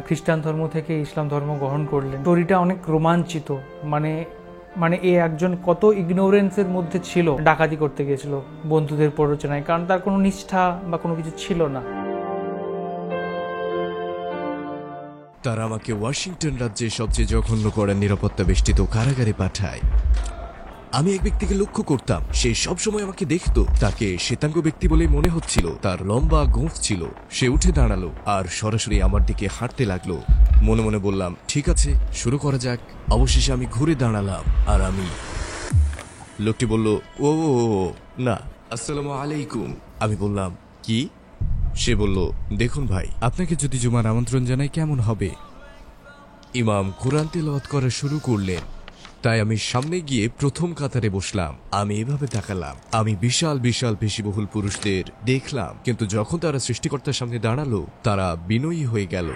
খ্রিস্টান ধর্ম থেকে ইসলাম ধর্ম গ্রহণ করলেন। স্টোরিটা অনেক রোমাঞ্চিত, মানে মানে এ একজন কত ইগনোরেন্সের মধ্যে ছিল, ডাকাতি করতে গিয়েছিল বন্ধুদের প্ররোচনায়, কারণ তার কোনো নিষ্ঠা বা কোনো কিছু ছিল না। তারা আমাকে ওয়াশিংটন রাজ্যের সবচেয়ে জঘন্য করা নিরাপত্তা বেষ্টিত কারাগারে পাঠায়। আমি এক ব্যক্তিকে লক্ষ্য করতাম, সে সবসময় আমাকে দেখত। তাকে শ্বেতাঙ্গ ব্যক্তি বলে মনে হচ্ছিল। তার লম্বা গোঁফ ছিল। সে উঠে দাঁড়ালো আর সরাসরি আমার দিকে হাঁটতে লাগলো। মনে মনে বললাম, ঠিক আছে, শুরু করা যাক। অবশেষে আমি ঘুরে দাঁড়ালাম আর লোকটি বলল, ও না, আসসালামু আলাইকুম। আমি বললাম, কি? সে বলল, দেখুন ভাই, আপনাকে যদি জুমার আমন্ত্রণ জানাই কেমন হবে? ইমাম কুরআন তেলাওয়াত করা শুরু করলেন, তাই আমি সামনে গিয়ে প্রথম কাতারে বসলাম। আমি এভাবে তাকালাম। আমি বিশাল বিশাল পেশিবহুল পুরুষদের দেখলাম, কিন্তু যখন তারা সৃষ্টিকর্তার সামনে দাঁড়ালো, তারা বিনয়ী হয়ে গেল।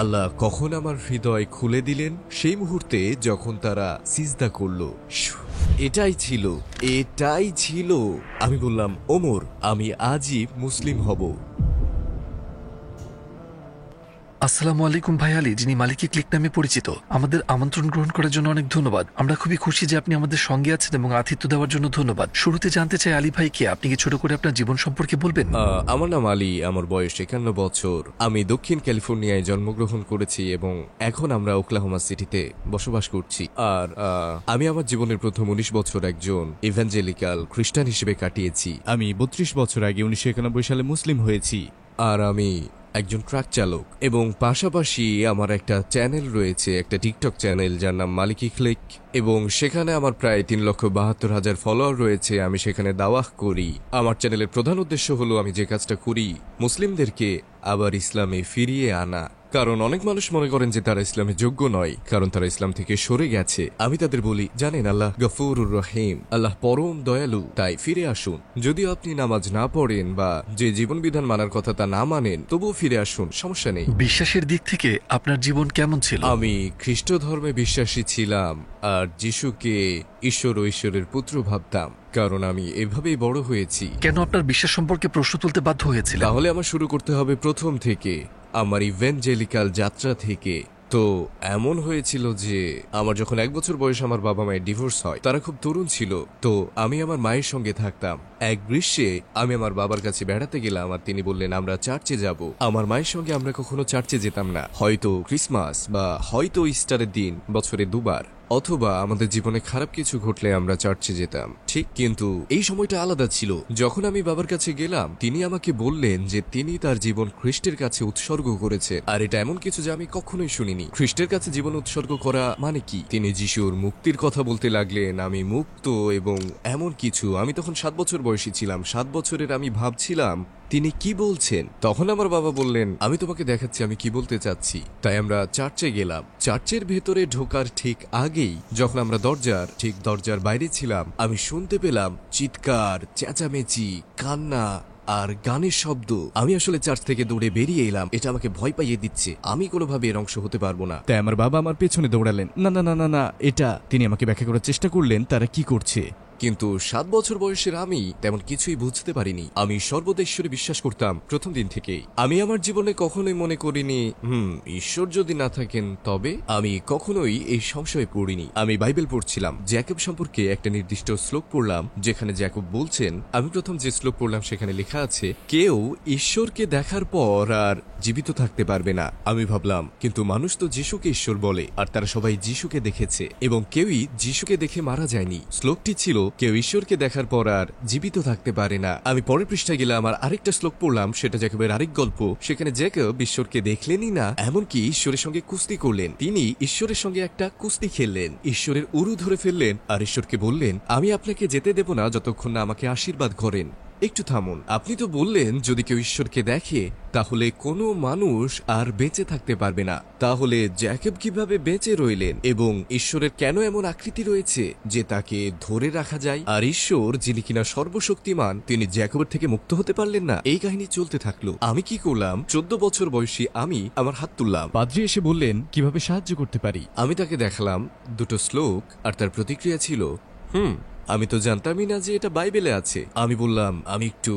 আল্লাহ কখন আমার হৃদয় খুলে দিলেন? সেই মুহূর্তে যখন তারা সিজদা করল। এটাই ছিল। আমি বললাম, ওমর, আমি আজই মুসলিম হব। আসসালামু আলাইকুম ভাই আলী, যিনি মালিকি ক্লিক নামে পরিচিত। আমাদের আমন্ত্রণ গ্রহণ করার জন্য অনেক ধন্যবাদ। আমরা খুবই খুশি যে আপনি আমাদের সঙ্গে আছেন এবং আতিথ্য দেওয়ার জন্য ধন্যবাদ। শুরুতে জানতে চাই আলী ভাই কে, আপনি কি ছোট করে আপনার জীবন সম্পর্কে বলবেন? আমার নাম আলী, আমার বয়স 51 বছর। আমি দক্ষিণ ক্যালিফোর্নিয়ায় জন্মগ্রহণ করেছি এবং এখন আমরা ওকলাহোমা সিটিতে বসবাস করছি। আর আমি আমার জীবনের প্রথম 19 বছর একজন ইভাঞ্জেলিক্যাল খ্রিস্টান হিসেবে কাটিয়েছি। আমি 32 বছর আগে 1991 সালে মুসলিম হয়েছি। আর আমি একজন ট্রাক চালক এবং পাশাপাশি আমার একটা চ্যানেল রয়েছে, একটা টিকটক চ্যানেল যার নাম মালিকি ক্লিক, এবং সেখানে আমার প্রায় 3,72,000 ফলোয়ার রয়েছে। আমি সেখানে দাওয়াহ করি। আমার চ্যানেলের প্রধান উদ্দেশ্য হলো আমি যে কাজটা করি, মুসলিমদেরকে আবার ইসলামে ফিরিয়ে আনা। কারণ অনেক মানুষ মনে করেন যে তারা ইসলামে যোগ্য নয়, কারণ তারা ইসলাম থেকে সরে গেছে। আমি তাদের বলি, জানেন আল্লাহ গফুরুর রহিম, আল্লাহ পরম দয়ালু, তাই ফিরে আসুন। যদিও আপনি নামাজ না পড়েন বা যে জীবন বিধান মানার কথা তা না মানেন, তবুও ফিরে আসুন, সমস্যা নেই। বিশ্বাসের দিক থেকে আপনার জীবন কেমন ছিল? আমি খ্রিস্ট ধর্মে বিশ্বাসী ছিলাম আর যিশুকে ঈশ্বর ও ঈশ্বরের পুত্র ভাবতাম, কারণ আমি এভাবেই বড় হয়েছি। কেন আপনার বিশ্বাস সম্পর্কে প্রশ্ন তুলতে বাধ্য হয়েছিল? তাহলে আমার শুরু করতে হবে প্রথম থেকে, আমার ইভেঞ্জেলিক্যাল যাত্রা থেকে। তো এমন হয়েছিল যে আমার যখন 1 বছর বয়স আমার বাবা মায়ের ডিভোর্স হয়। তারা খুব তরুণ ছিল। তো আমি আমার মায়ের সঙ্গে থাকতাম। এক গ্রীষ্মে আমি আমার বাবার কাছে বেড়াতে গেলাম আর তিনি বললেন আমরা চার্চে যাব। আমার মায়ের সঙ্গে আমরা কখনো চার্চে যেতাম না, হয়তো ক্রিসমাস বা হয়তো ইস্টারের দিন বছরে 2 বার, অথবা আমাদের জীবনে খারাপ কিছু ঘটলে আমরা চার্চে যেতাম, ঠিক। কিন্তু এই সময়টা আলাদা ছিল। যখন আমি বাবার কাছে গেলাম, তিনি আমাকে বললেন যে তিনি তার জীবন খ্রিস্টের কাছে উৎসর্গ করেছে। আর এটা এমন কিছু যা আমি কখনোই শুনিনি। খ্রিস্টের কাছে জীবন উৎসর্গ করা মানে কি? তিনি যিশুর মুক্তির কথা বলতে লাগলেন, আমি মুক্ত এবং এমন কিছু। আমি তখন 7 বছর বয়সী ছিলাম। 7 বছরের আমি ভাবছিলাম তিনি কি বলছেন। তখন আমার বাবা বললেন, আমি তোমাকে দেখাচ্ছি আমি কি বলতে চাচ্ছি। তাই আমরা চার্চে গেলাম। চার্চের ভেতরে ঢোকার ঠিক আগেই, যখন আমরা দরজার বাইরে ছিলাম, আমি শুনতে পেলাম চিৎকার, চেঁচামেচি, কান্না আর গানের শব্দ। আমি আসলে চার্চ থেকে দৌড়ে বেরিয়ে এলাম। এটা আমাকে ভয় পাইয়ে দিচ্ছে। আমি কোনোভাবে এর অংশ হতে পারবো না। তাই আমার বাবা আমার পেছনে দৌড়ালেন। না না না না না, এটা। তিনি আমাকে ব্যাখ্যা করার চেষ্টা করলেন তারা কি করছে। কিন্তু 7 বছর বয়সের আমি তেমন কিছুই বুঝতে পারিনি। আমি সর্বদা ঈশ্বরে বিশ্বাস করতাম প্রথম দিন থেকেই। আমি আমার জীবনে কখনোই মনে করিনি ঈশ্বর যদি না থাকেন তবে। আমি কখনোই এই সংশয়ে পড়িনি। আমি বাইবেল পড়ছিলাম, জ্যাকব সম্পর্কে একটা নির্দিষ্ট শ্লোক পড়লাম, যেখানে জ্যাকব বলছেন, আমি প্রথম যে শ্লোক পড়লাম সেখানে লেখা আছে, কেউ ঈশ্বরকে দেখার পর আর জীবিত থাকতে পারবে না। আমি ভাবলাম, কিন্তু মানুষ তো যিশুকে ঈশ্বর বলে, আর তারা সবাই যিশুকে দেখেছে এবং কেউই যিশুকে দেখে মারা যায়নি। শ্লোকটি ছিল, কেউ ঈশ্বরকে দেখার পর আর জীবিত থাকতে পারে না। আমি পরের পৃষ্ঠায় গেলাম আর আরেকটা শ্লোক পড়লাম, সেটা জ্যাকবের আরেক গল্প। সেখানে জ্যাকব ঈশ্বরকে দেখলেনই না, এমনকি ঈশ্বরের সঙ্গে কুস্তি করলেন। তিনি ঈশ্বরের সঙ্গে একটা কুস্তি খেললেন, ঈশ্বরের উরু ধরে ফেললেন আর ঈশ্বরকে বললেন, আমি আপনাকে যেতে দেব না যতক্ষণ না আমাকে আশীর্বাদ করেন। একটু থামুন, আপনি তো বললেন যদি কেউ ঈশ্বরকে দেখে তাহলে কোনো মানুষ আর বেঁচে থাকতে পারবে না। তাহলে জ্যাকব কিভাবে বেঁচে রইলেন এবং ঈশ্বরের কেন এমন আকৃতি রয়েছে যে তাকে ধরে রাখা যায়? আর ঈশ্বর যিনি কিনা সর্বশক্তিমান, তিনি জ্যাকবের থেকে মুক্ত হতে পারলেন না। এই কাহিনী চলতে থাকলো। আমি কি করলাম, 14 বছর বয়সী আমি আমার হাত তুললাম। পাদ্রী এসে বললেন, কিভাবে সাহায্য করতে পারি? আমি তাকে দেখালাম 2টো শ্লোক আর তার প্রতিক্রিয়া ছিল, আমি তো জানতামই না যে এটা বাইবেলে আছে। আমি বললাম আমি একটু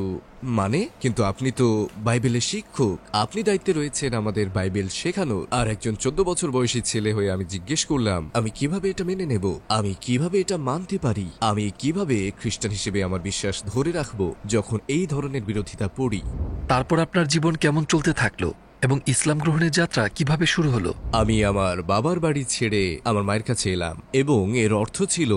কিন্তু আপনি তো বাইবেলের শিক্ষক, আপনি দায়িত্বে রয়েছেন আমাদের বাইবেল শেখানোর। আর একজন 14 বছর বয়সী ছেলে হয়ে আমি জিজ্ঞেস করলাম আমি কিভাবে এটা মেনে নেব, আমি কিভাবে এটা মানতে পারি, আমি কিভাবে খ্রিস্টান হিসেবে আমার বিশ্বাস ধরে রাখবো যখন এই ধরনের বিরোধিতা পড়ি। তারপর আপনার জীবন কেমন চলতে থাকলো এবং ইসলাম গ্রহণের যাত্রা কিভাবে শুরু হলো? আমি আমার বাবার বাড়ি ছেড়ে আমার মায়ের কাছে এলাম, এবং এর অর্থ ছিল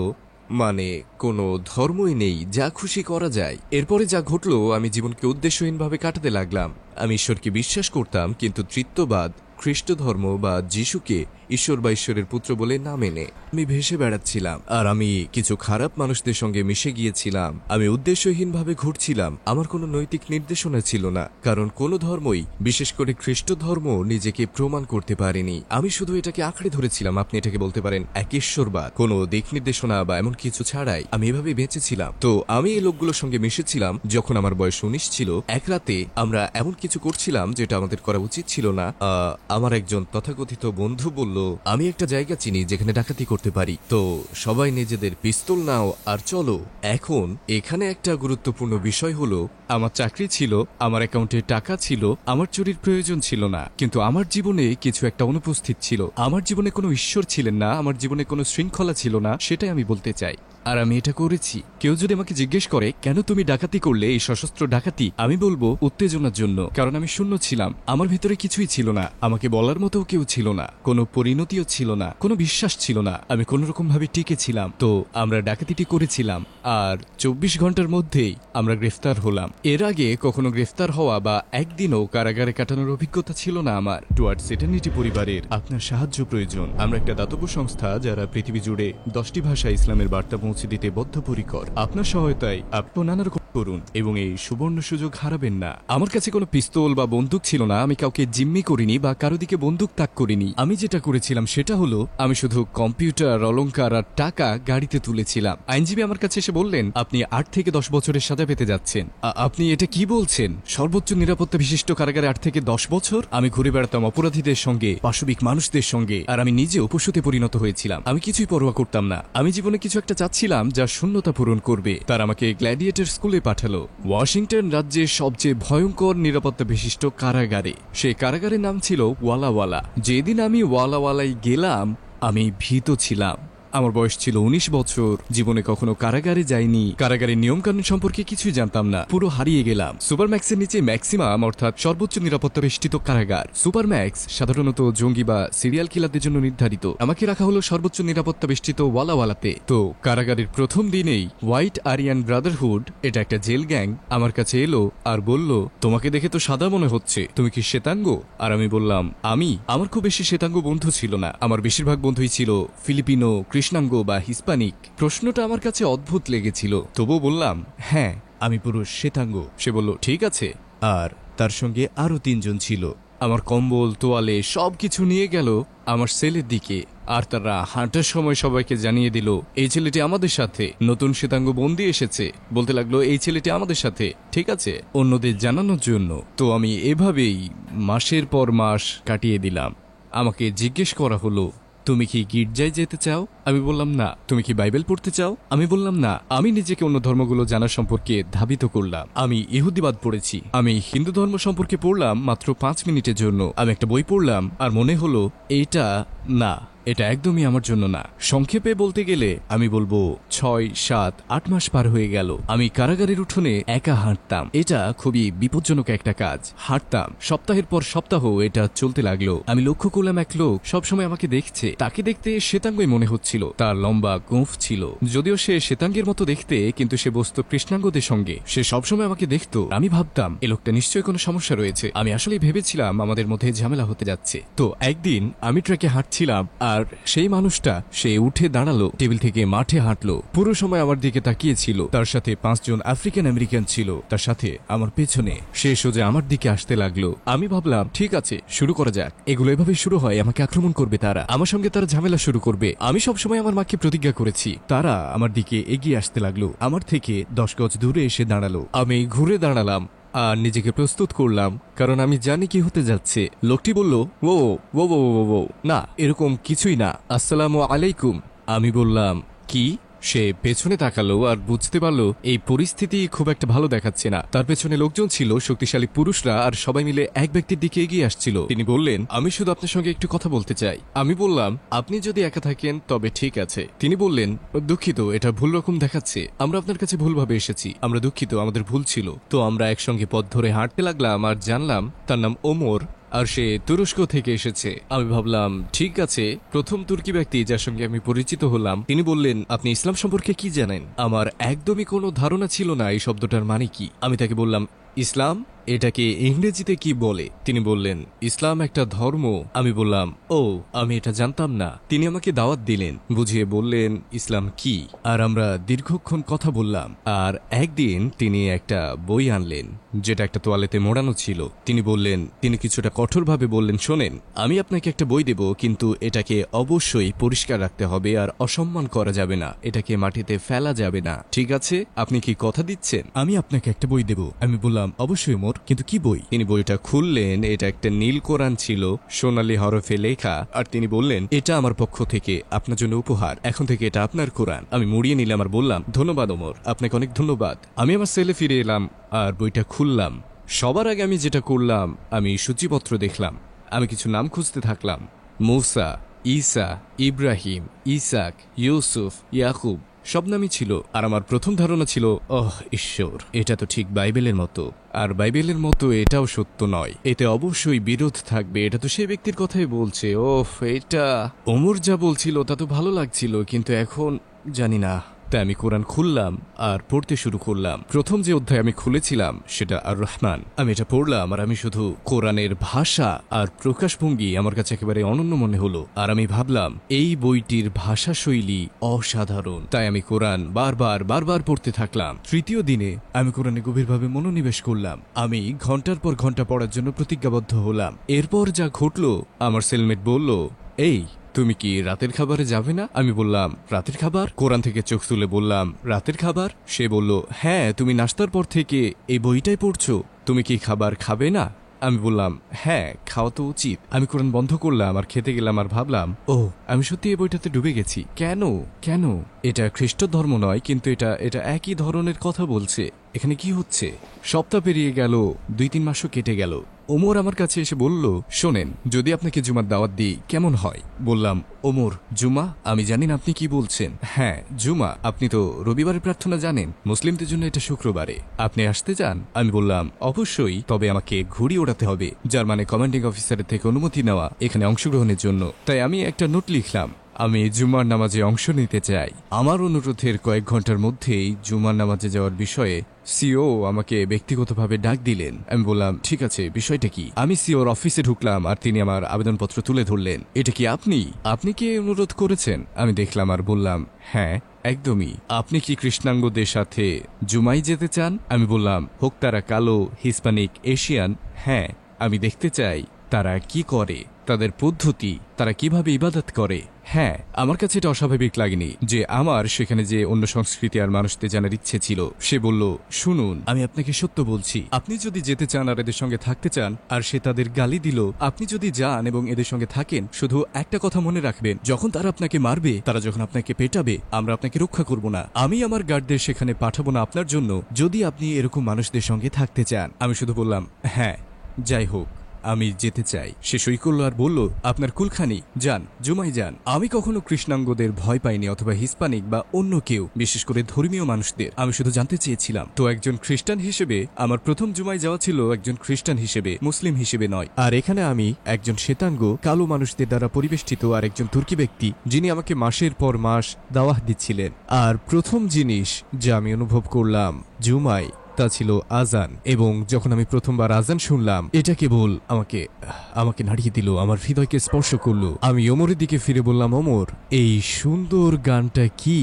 কোনো ধর্মই নেই, যা খুশি করা যায়। এরপরে যা ঘটলো, আমি জীবনকে উদ্দেশ্যহীনভাবে কাটাতে লাগলাম। আমি ঈশ্বরকে বিশ্বাস করতাম, কিন্তু তৃত্ববাদ, খ্রিস্ট ধর্ম বা যিশুকে ঈশ্বর বা ঈশ্বরের পুত্র বলে না মেনে আমি ভেসে বেড়াচ্ছিলাম। আর আমি কিছু খারাপ মানুষদের সঙ্গে মিশে গিয়েছিলাম। আমি উদ্দেশ্যহীনভাবে ঘুরছিলাম। আমার কোনো নৈতিক নির্দেশনা ছিল না, কারণ কোনো ধর্মই, বিশেষ করে খ্রিস্ট ধর্ম, নিজেকে প্রমাণ করতে পারেনি। আমি শুধু এটাকে আঁকড়ে ধরেছিলাম। আপনি এটাকে বলতে পারেন একেশ্বরবাদ। কোনো দিক নির্দেশনা বা এমন কিছু ছাড়াই আমি এভাবে বেঁচেছিলাম। তো আমি এই লোকগুলোর সঙ্গে মিশেছিলাম যখন আমার বয়স 19 ছিল। এক রাতে আমরা এমন কিছু করছিলাম যেটা আমাদের করা উচিত ছিল না। আমার একজন তথাকথিত বন্ধু বলল, আমি একটা জায়গা চিনি যেখানে ডাকাতি করতে পারি, তো সবাই নিজেদের পিস্তল নাও আর চলো। এখন এখানে একটা গুরুত্বপূর্ণ বিষয় হলো, আমার চাকরি ছিল, আমার অ্যাকাউন্টে টাকা ছিল, আমার চুরির প্রয়োজন ছিল না, কিন্তু আমার জীবনে কিছু একটা অনুপস্থিত ছিল। আমার জীবনে কোনো ঈশ্বর ছিলেন না, আমার জীবনে কোনো শৃঙ্খলা ছিল না, সেটাই আমি বলতে চাই। আর আমি এটা করেছি। কেউ যদি আমাকে জিজ্ঞেস করে কেন তুমি ডাকাতি করলে, এই সশস্ত্র ডাকাতি, আমি বলবো উত্তেজনার জন্য, কারণ আমি শূন্য ছিলাম। আমার ভিতরে কিছুই ছিল না, আমাকে বলার মতো কেউ ছিল না, কোনো পরিণতিও ছিল না, কোনো বিশ্বাস ছিল না। আমি কোন রকম ভাবে টিকে ছিলাম। তো আমরা ডাকাতিটি করেছিলাম, আর 24 ঘন্টার মধ্যেই আমরা গ্রেফতার হলাম। এর আগে কখনো গ্রেফতার হওয়া বা একদিনও কারাগারে কাটানোর অভিজ্ঞতা ছিল না আমার। টুয়ার্ডস এটারনিটি পরিবারের আপনার সাহায্য প্রয়োজন। আমরা একটা দাতব্য সংস্থা যারা পৃথিবী জুড়ে 10টি ভাষায় ইসলামের বার্তা পৌঁছে দিতে বদ্ধপরিকর। আপনার সহায়তায় আপনি নানা রকম করুন এবং এই সুবর্ণ সুযোগ হারাবেন না। আমার কাছে কোনো পিস্তল বা বন্দুক ছিল না, আমি কাউকে জিম্মি করিনি বা কারো দিকে বন্দুক তাক করিনি। আমি যেটা করেছিলাম সেটা হলো, আমি শুধু কম্পিউটার, অলংকার আর টাকা গাড়িতে তুলেছিলাম। আইনজীবী আমার কাছে এসে বললেন, আপনি 8 থেকে 10 বছরের সাজা পেতে যাচ্ছেন। আপনি এটা কি বলছেন? সর্বোচ্চ নিরাপত্তা বিশিষ্ট কারাগারে 8 থেকে 10 বছর? আমি ঘুরে বেড়াতাম অপরাধীদের সঙ্গে, পাশবিক মানুষদের সঙ্গে, আর আমি নিজেও পশুতে পরিণত হয়েছিলাম। আমি কিছুই পরোয়া করতাম না। আমি জীবনে কিছু একটা চাচ্ছিলাম যা শূন্যতা পূরণ করবে। তার আমাকে গ্ল্যাডিয়েটর স্কুলে পাঠালো, ওয়াশিংটন রাজ্যের সবচেয়ে ভয়ঙ্কর নিরাপত্তা বিশিষ্ট কারাগারে। সেই কারাগারের নাম ছিল ওয়ালাওয়ালা। যেদিন আমি ওয়ালাওয়ালাই গেলাম, আমি ভীত ছিলাম। আমার বয়স ছিল 19 বছর, জীবনে কখনো কারাগারে যাইনি, কারাগারের নিয়মকানুন সম্পর্কে কিছুই জানতাম না, পুরো হারিয়ে গেলাম। সুপারম্যাক্সের নিচে ম্যাক্সিমাম অর্থাৎ সর্বোচ্চ নিরাপত্তা বেষ্টিত কারাগার। সুপারম্যাক্স সাধারণত জঙ্গি বা সিরিয়াল কিলারদের জন্য নির্ধারিত। আমাকে রাখা হলো সর্বোচ্চ নিরাপত্তা বেষ্টিত ওয়ালাওয়ালাতে। তো কারাগারের প্রথম দিনেই হোয়াইট আরিয়ান ব্রাদারহুড, এটা একটা জেল গ্যাং, আমার কাছে এলো আর বলল, তোমাকে দেখে তো সাদা মনে হচ্ছে, তুমি কি শ্বেতাঙ্গ? আর আমি বললাম, আমার খুব বেশি শ্বেতাঙ্গ বন্ধু ছিল না, আমার বেশিরভাগ বন্ধুই ছিল ফিলিপিনো, কৃষ্ণাঙ্গ বা হিস্পানিক। প্রশ্নটা আমার কাছে অদ্ভুত লেগেছিল, তবুও বললাম, হ্যাঁ আমি পুরুষ শ্বেতাঙ্গ। সে বলল, ঠিক আছে। আর তার সঙ্গে আরো 3 জন ছিল। আমার কম্বল, তোয়ালে সবকিছু নিয়ে গেল আমার সেলের দিকে, আর তারা হাঁটার সময় সবাইকে জানিয়ে দিল, এই ছেলেটি আমাদের সাথে, নতুন শ্বেতাঙ্গ বন্দি এসেছে। বলতে লাগলো, এই ছেলেটি আমাদের সাথে, ঠিক আছে, অন্যদের জানানোর জন্য। তো আমি এভাবেই মাসের পর মাস কাটিয়ে দিলাম। আমাকে জিজ্ঞেস করা হলো, তুমি কি গির্জায় যেতে চাও? আমি বললাম না। তুমি কি বাইবেল পড়তে চাও? আমি বললাম না। আমি নিজেকে অন্য ধর্মগুলো জানার সম্পর্কে ধাবিত করলাম। আমি ইহুদিবাদ পড়েছি। আমি হিন্দু ধর্ম সম্পর্কে পড়লাম মাত্র 5 মিনিটের জন্য। আমি একটা বই পড়লাম আর মনে হলো এটা একদমই আমার জন্য না। সংক্ষেপে বলতে গেলে আমি বলবো 6, 7, 8 মাস পার হয়ে গেল। আমি কারাগারের উঠোনে একা হাঁটতাম। এটা খুবই বিপজ্জনক একটা কাজ। হাঁটতাম সপ্তাহের পর সপ্তাহ, এটা চলতে লাগলো। আমি লক্ষ্য করলাম এক লোক সবসময় আমাকে দেখছে। তাকে দেখতে শ্বেতাঙ্গই মনে হচ্ছিল। তার লম্বা গোঁফ ছিল, যদিও সে শ্বেতাঙ্গের মতো দেখতে, কিন্তু সে বসত কৃষ্ণাঙ্গদের সঙ্গে। সে সবসময় আমাকে দেখতো। আমি ভাবতাম, এই লোকটা নিশ্চয়ই কোনো সমস্যা রয়েছে। আমি আসলে ভেবেছিলাম আমাদের মধ্যে ঝামেলা হতে যাচ্ছে। তো একদিন আমি ট্রেকে হাঁটছিলাম, আর সেই মানুষটা সে উঠে দাঁড়ালো, টেবিল থেকে মাঠে হাঁটলো, পুরো সময় আমার দিকে তাকিয়েছিল। তার সাথে 5 জন আফ্রিকান আমেরিকান ছিল তার সাথে আমার পেছনে। সে সোজা আমার দিকে আসতে লাগলো। আমি ভাবলাম, ঠিক আছে, শুরু করা যাক। এগুলো এভাবে শুরু হয়, আমাকে আক্রমণ করবে তারা, আমার সঙ্গে তারা ঝামেলা শুরু করবে। আমি সবসময় আমার মাকে প্রতিজ্ঞা করেছি। তারা আমার দিকে এগিয়ে আসতে লাগলো, আমার থেকে 10 গজ দূরে এসে দাঁড়ালো। আমি ঘুরে দাঁড়ালাম আর নিজেকে প্রস্তুত করলাম, কারণ আমি জানি কি হতে যাচ্ছে। লোকটি বলল, ও ও ও ও না, এরকম কিছুই না, আসসালামু আলাইকুম। আমি বললাম, কি? সে পেছনে তাকালো আর বুঝতে পারলো এই পরিস্থিতি খুব একটা ভালো দেখাচ্ছে না। তার পেছনে লোকজন ছিল, শক্তিশালী পুরুষরা, আর সবাই মিলে এক ব্যক্তির দিকে এগিয়ে আসছিল। তিনি বললেন, আমি শুধু আপনার সঙ্গে একটু কথা বলতে চাই। আমি বললাম, আপনি যদি একা থাকেন তবে ঠিক আছে। তিনি বললেন, দুঃখিত, এটা ভুল রকম দেখাচ্ছে, আমরা আপনার কাছে ভুলভাবে এসেছি, আমরা দুঃখিত, আমাদের ভুল ছিল। তো আমরা একসঙ্গে পথ ধরে হাঁটতে লাগলাম আর জানলাম তার নাম ওমর আর সে তুরস্ক থেকে এসেছে। আমি ভাবলাম ঠিক আছে, প্রথম তুর্কি ব্যক্তি যার সঙ্গে আমি পরিচিত হলাম। তিনি বললেন, আপনি ইসলাম সম্পর্কে কি জানেন? আমার একদমই কোনো ধারণা ছিল না এই শব্দটার মানে কি। আমি তাকে বললাম, ইসলাম এটাকে ইংরেজিতে কি বলে? তিনি বললেন, ইসলাম একটা ধর্ম। আমি বললাম, ও, আমি এটা জানতাম না। তিনি আমাকে দাওয়াত দিলেন, বুঝিয়ে বললেন ইসলাম কি, আর আমরা দীর্ঘক্ষণ কথা বললাম। আর একদিন তিনি একটা বই আনলেন যেটা একটা তোয়ালেতে মোড়ানো ছিল। তিনি বললেন, তিনি কিছুটা কঠোরভাবে বললেন, শোনেন, আমি আপনাকে একটা বই দেব, কিন্তু এটাকে অবশ্যই পরিষ্কার রাখতে হবে আর অসম্মান করা যাবে না, এটাকে মাটিতে ফেলা যাবে না, ঠিক আছে? আপনি কি কথা দিচ্ছেন? আমি আপনাকে একটা বই দেব। আমি বললাম, অবশ্যই ওমর, কিন্তু কি বই? তিনি বইটা খুললেন, এটা একটা নীল কোরআন ছিল, সোনালী হরফে লেখা, আর তিনি বললেন, এটা আমার পক্ষ থেকে আপনার জন্য উপহার, এখন থেকে এটা আপনার কোরআন। আমি মুড়িয়ে নিলাম আর বললাম, ধন্যবাদ ওমর, আপনাকে অনেক ধন্যবাদ। আমি আমার সেলে ফিরে এলাম আর বইটা খুললাম। সবার আগে আমি যেটা করলাম, আমি সূচিপত্র দেখলাম। আমি কিছু নাম খুঁজতে থাকলাম, মূসা, ঈসা, ইব্রাহিম, ইসাক, ইউসুফ, ইয়াকুব, সব নামই ছিল। আর আমার প্রথম ধারণা ছিল, ওহ ঈশ্বর, এটা তো ঠিক বাইবেলের মতো। আর বাইবেলের মতো এটাও সত্য নয়, এতে অবশ্যই বিরোধ থাকবে, এটা তো সেই ব্যক্তির কথাই বলছে। ওহ, এটা ওমর যা বলছিল তা তো ভালো লাগছিল, কিন্তু এখন জানি না। তাই আমি কোরআন খুললাম আর পড়তে শুরু করলাম। প্রথম যে অধ্যায় আমি খুলেছিলাম সেটা আর রহমান। আমি এটা পড়লাম আর আমি শুধু কোরআনের ভাষা আর প্রকাশভঙ্গি আমার কাছে একেবারে অনন্য মনে হলো। আর আমি ভাবলাম, এই বইটির ভাষা শৈলী অসাধারণ। তাই আমি কোরআন বারবার পড়তে থাকলাম। তৃতীয় দিনে আমি কোরআনে গভীরভাবে মনোনিবেশ করলাম। আমি ঘন্টার পর ঘন্টা পড়ার জন্য প্রতিজ্ঞাবদ্ধ হলাম। এরপর যা ঘটলো, আমার সেলমেট বলল, এই তুমি কি রাতের খাবারে যাবে না? আমি বললাম, রাতের খাবার? কোরআন থেকে চোখ তুলে বললাম, রাতের খাবার? সে বলল, হ্যাঁ, তুমি নাস্তার পর থেকে এই বইটাই পড়ছো, তুমি কি খাবার খাবে না? আমি বললাম, হ্যাঁ, খাওয়া তো উচিত। আমি কোরআন বন্ধ করলাম আর খেতে গেলাম আর ভাবলাম, ও, আমি সত্যি এই বইটাতে ডুবে গেছি। কেন? এটা খ্রিস্ট ধর্ম নয়, কিন্তু এটা একই ধরনের কথা বলছে। এখানে কি হচ্ছে? সপ্তাহ পেরিয়ে গেল, 2-3 মাসও কেটে গেল। ওমর আমার কাছে এসে বলল, শোনেন, যদি আপনাকে জুমার দাওয়াত দিই কেমন হয়? বললাম, ওমর, জুমা? আমি জানি না আপনি কি বলছেন। হ্যাঁ, জুমা। আপনি তো রবিবারের প্রার্থনা জানেন, মুসলিমদের জন্য এটা শুক্রবারে। আপনি আসতে চান? আমি বললাম, অবশ্যই, তবে আমাকে ঘুড়ি ওড়াতে হবে, যার মানে কমান্ডিং অফিসারের থেকে অনুমতি নেওয়া এখানে অংশগ্রহণের জন্য। তাই আমি একটা নোট লিখলাম, আমি জুমার নামাজে অংশ নিতে চাই। আমার অনুরোধের কয়েক ঘন্টার মধ্যেই জুমার নামাজে যাওয়ার বিষয়ে সিও আমাকে ব্যক্তিগতভাবে ডাক দিলেন। আমি বললাম, ঠিক আছে, বিষয়টা কি? আমি সিওর অফিসে ঢুকলাম আর তিনি আমার আবেদনপত্র তুলে ধরলেন। এটা কি আপনি কি অনুরোধ করেছেন? আমি দেখলাম আর বললাম, হ্যাঁ, একদমই। আপনি কি কৃষ্ণাঙ্গদের সাথে জুমাই যেতে চান? আমি বললাম, হোক তারা কালো, হিস্পানিক, এশিয়ান। হ্যাঁ, আমি দেখতে চাই তারা কি করে, তাদের পদ্ধতি, তারা কিভাবে ইবাদত করে। হ্যাঁ, আমার কাছে এটা অস্বাভাবিক লাগেনি যে আমার সেখানে যে অন্য সংস্কৃতি আর মানুষদের জানার ইচ্ছে ছিল। সে বলল, শুনুন, আমি আপনাকে সত্য বলছি, আপনি যদি যেতে চান আর এদের সঙ্গে থাকতে চান, আর সে তাদের গালি দিল, আপনি যদি যান এবং এদের সঙ্গে থাকেন, শুধু একটা কথা মনে রাখবেন, যখন তারা আপনাকে মারবে, তারা যখন আপনাকে পেটাবে, আমরা আপনাকে রক্ষা করব না। আমি আমার গার্ডদের সেখানে পাঠাবো না আপনার জন্য, যদি আপনি এরকম মানুষদের সঙ্গে থাকতে চান। আমি শুধু বললাম, হ্যাঁ, যাই হোক, আমি যেতে চাই। সে সই করল আর বলল, আপনার কুলখানি, যান, জুমাই যান। আমি কখনো কৃষ্ণাঙ্গদের ভয় পাইনি, অথবা হিস্পানিক বা অন্য কেউ, বিশেষ করে ধর্মীয় মানুষদের। আমি শুধু জানতে চেয়েছিলাম। তো একজন খ্রিস্টান হিসেবে আমার প্রথম জুমাই যাওয়া ছিল একজন খ্রিস্টান হিসেবে, মুসলিম হিসেবে নয়। আর এখানে আমি একজন শ্বেতাঙ্গ কালো মানুষদের দ্বারা পরিবেষ্টিত আর একজন তুর্কি ব্যক্তি, যিনি আমাকে মাসের পর মাস দাওয়াহ দিচ্ছিলেন। আর প্রথম জিনিস যা আমি অনুভব করলাম জুমাই, তা ছিল আজান। এবং যখন আমি প্রথমবার আজান শুনলাম, এটা কেবল আমাকে নাড়িয়ে দিল, আমার হৃদয়কে স্পর্শ করলো। আমি ওমরের দিকে ফিরে বললাম, ওমর, এই সুন্দর গানটা কি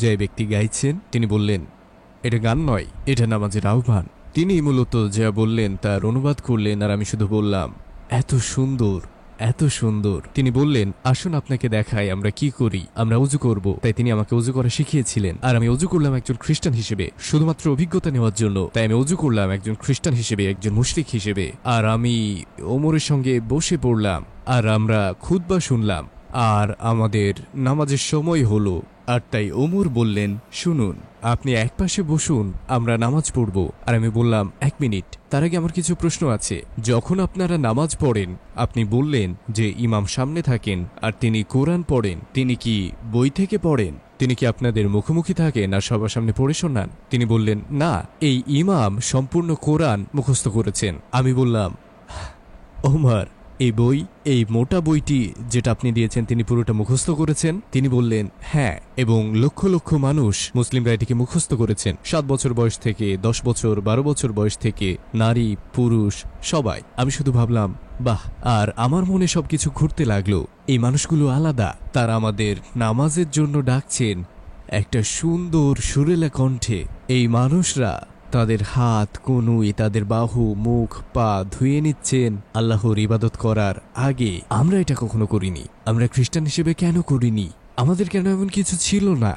যে ব্যক্তি গাইছেন? তিনি বললেন, এটা গান নয়, এটা নামাজের আহ্বান। তিনি মূলত যা বললেন তার অনুবাদ করলেন, আর আমি শুধু বললাম, এত সুন্দর, এত সুন্দর। তিনি বললেন, আসুন আপনাকে দেখাই আমরা কি করি। আমরা উজু করব। তাই তিনি আমাকে উজু করা শিখিয়েছিলেন, আর আমি উজু করলাম একজন খ্রিস্টান হিসেবে, শুধুমাত্র অভিজ্ঞতা নেওয়ার জন্য। তাই আমি উজু করলাম একজন খ্রিস্টান হিসেবে, একজন মুশরিক হিসেবে। আর আমি ওমরের সঙ্গে বসে পড়লাম আর আমরা খুতবা শুনলাম। আর আমাদের নামাজের সময় হলো। আর তাই ওমর বললেন, শুনুন, আপনি একপাশে বসুন, আমরা নামাজ পড়ব। আর আমি বললাম, 1 মিনিট, তার আগে আমার কিছু প্রশ্ন আছে। যখন আপনারা নামাজ পড়েন, আপনি বললেন যে ইমাম সামনে থাকেন আর তিনি কোরআন পড়েন, তিনি কি বই থেকে পড়েন? তিনি কি আপনাদের মুখোমুখি থাকেন আর সবার সামনে পড়ে শোনান? তিনি বললেন, না, এই ইমাম সম্পূর্ণ কোরআন মুখস্থ করেছেন। আমি বললাম, ওমর, এই বই, এই মোটা বইটি যেটা আপনি দিয়েছেন, তিনি পুরোটা মুখস্থ করেছেন? তিনি বললেন, হ্যাঁ, এবং লক্ষ লক্ষ মানুষ, মুসলিমরা এটিকে মুখস্থ করেছেন। 7 বছর বয়স থেকে 10 বছর 12 বছর বয়স থেকে, নারী পুরুষ সবাই। আমি শুধু ভাবলাম, বাহ। আর আমার মনে সবকিছু ঘুরতে লাগলো, এই মানুষগুলো আলাদা, তারা আমাদের নামাজের জন্য ডাকছেন একটা সুন্দর সুরেলা কণ্ঠে। এই মানুষরা তাদের হাত, কনুই, তাদের বাহু, মুখ, পা ধুয়ে নিচ্ছেন আল্লাহর ইবাদত করার আগে। আমরা এটা কখনো করিনি। আমরা খ্রিস্টান হিসেবে কেন করিনি? আমাদের কেন এমন কিছু ছিল না?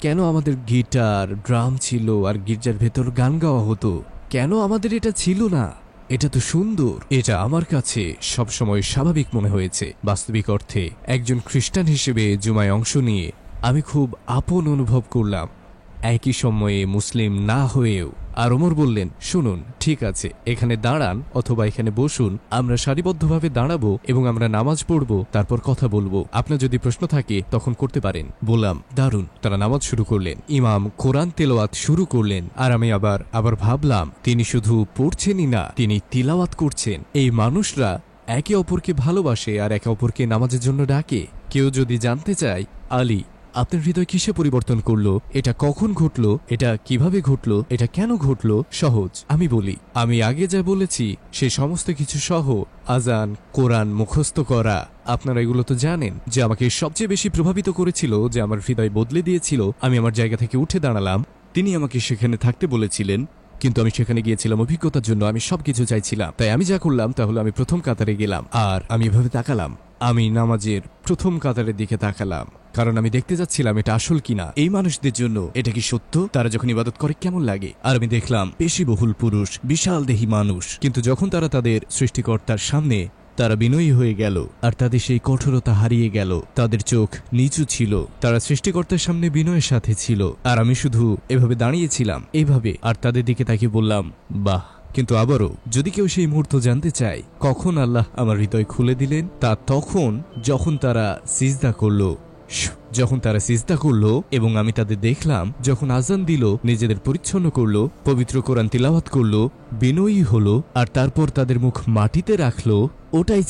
কেন আমাদের গিটার, ড্রাম ছিল আর গির্জার ভেতর গান গাওয়া হতো? কেন আমাদের এটা ছিল না? এটা তো সুন্দর। এটা আমার কাছে সবসময় স্বাভাবিক মনে হয়েছে। বাস্তবিক অর্থে একজন খ্রিস্টান হিসেবে জুমায় অংশ নিয়ে আমি খুব আপন অনুভব করলাম, একই সময়ে মুসলিম না হয়েও। আর ওমর বললেন, শুনুন, ঠিক আছে, এখানে দাঁড়ান অথবা এখানে বসুন, আমরা সারিবদ্ধভাবে দাঁড়াবো এবং আমরা নামাজ পড়ব, তারপর কথা বলবো। আপনার যদি প্রশ্ন থাকে তখন করতে পারেন। বললাম, দারুণ। তারা নামাজ শুরু করলেন, ইমাম কোরআন তেলাওয়াত শুরু করলেন। আর আমি আবার ভাবলাম, তিনি শুধু পড়ছেনই না, তিনি তিলাওয়াত করছেন। এই মানুষরা একে অপরকে ভালোবাসে আর একে অপরকে নামাজের জন্য ডাকে। কেউ যদি জানতে চায়, আলী, আপনার হৃদয় কিসে পরিবর্তন করলো? এটা কখন ঘটলো? এটা কিভাবে ঘটলো? এটা কেন ঘটলো? সহজ। আমি বলি, আমি আগে যা বলেছি সে সমস্ত কিছু সহ আজান, কোরআন মুখস্থ করা। আপনারা এগুলো তো জানেন যে আমাকে সবচেয়ে বেশি প্রভাবিত করেছিল, যে আমার হৃদয় বদলে দিয়েছিল। আমি আমার জায়গা থেকে উঠে দাঁড়ালাম। তিনি আমাকে সেখানে থাকতে বলেছিলেন, কিন্তু আমি সেখানে গিয়েছিলাম অভিজ্ঞতার জন্য। আমি সবকিছু চাইছিলাম। তাই আমি যা করলাম তা হলো, আমি প্রথম কাতারে গেলাম আর আমি এভাবে তাকালাম। আমি নামাজের প্রথম কাতারের দিকে তাকালাম, কারণ আমি দেখতে যাচ্ছিলাম এটা আসল কিনা। এই মানুষদের জন্য এটা কি সত্য? তারা যখন ইবাদত করে কেমন লাগে? আর আমি দেখলাম পেশিবহুল পুরুষ, বিশাল দেহী মানুষ, কিন্তু যখন তারা তাদের সৃষ্টিকর্তার সামনে তারা বিনয়ী হয়ে গেল আর তাদের সেই কঠোরতা হারিয়ে গেল, তাদের চোখ নিচু ছিল, তারা সৃষ্টিকর্তার সামনে বিনয়ের সাথে ছিল। আর আমি শুধু এভাবে দাঁড়িয়েছিলাম, এইভাবে, আর তাদের দিকে তাকিয়ে বললাম, বাহ। কিন্তু আবারও, যদি কেউ সেই মুহূর্ত জানতে চায় কখন আল্লাহ আমার হৃদয় খুলে দিলেন, তা তখন যখন তারা সিজদা করলো এবং আমি তাদের দেখলাম যখন আজান দিল, নিজেদের পরিচ্ছন্ন করলো, পবিত্র কোরআন তিলাওয়াত করলো, বিনয়ী হলো, আর তারপর তাদের মুখ মাটিতে রাখলো। ওটাই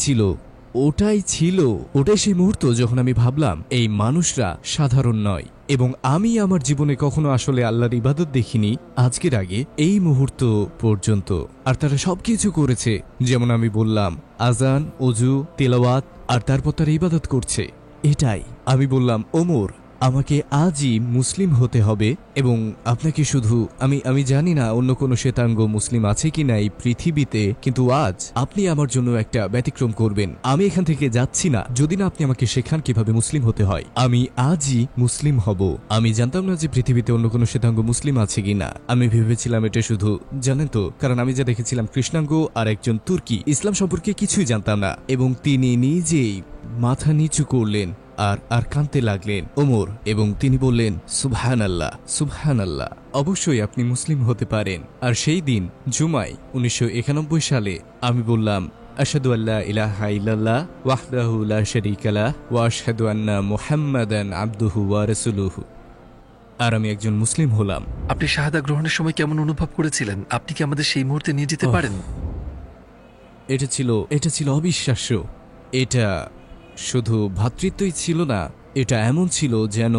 সেই মুহূর্ত যখন আমি ভাবলাম, এই মানুষরা সাধারণ নয়। এবং আমি আমার জীবনে কখনো আসলে আল্লাহর ইবাদত দেখিনি আজকের আগে এই মুহূর্ত পর্যন্ত। আর তারা সবকিছু করেছে যেমন আমি বললাম, আজান, ওযু, তেলাওয়াত, আর তারপর তারা ইবাদত করছে। এটাই আমি বললাম, ওমর, আমাকে আজই মুসলিম হতে হবে। এবং আপনাকে শুধু আমি জানি না অন্য কোনো শ্বেতাঙ্গ মুসলিম আছে কিনা এই পৃথিবীতে, কিন্তু আজ আপনি আমার জন্য একটা ব্যতিক্রম করবেন। আমি এখান থেকে যাচ্ছি না যদি না আপনি আমাকে শেখান কিভাবে মুসলিম হতে হয়। আমি আজই মুসলিম হব। আমি জানতাম না যে পৃথিবীতে অন্য কোনো শ্বেতাঙ্গ মুসলিম আছে কিনা। আমি ভেবেছিলাম এটা শুধু, জানেন তো, কারণ আমি যা দেখেছিলাম কৃষ্ণাঙ্গ আর একজন তুর্কি, ইসলাম সম্পর্কে কিছুই জানতাম না। এবং তিনি নিজেই মাথা নিচু করলেন আর কাঁদতে লাগলেন, ওমর, এবং তিনি বললেন, সুবহানাল্লাহ, সুবহানাল্লাহ, অবশ্যই আপনি মুসলিম হতে পারেন। আর সেই দিন জুমায় 1991 সালে আমি বললাম, আশহাদু আল্লা ইলাহা ইল্লাল্লাহ ওয়াহদাহু লা শারীকা লাহ ওয়া আশহাদু আন্না মুহাম্মাদান আবদুহু ওয়া রাসূলুহু। আর আমি একজন মুসলিম হলাম। আপনি শাহাদা গ্রহণের সময় কেমন অনুভব করেছিলেন? আপনি কি আমাদের সেই মুহূর্তে নিয়ে যেতে পারেন? এটা ছিল অবিশ্বাস্য। এটা শুধু ভ্রাতৃত্বই ছিল না, এটা এমন ছিল যেন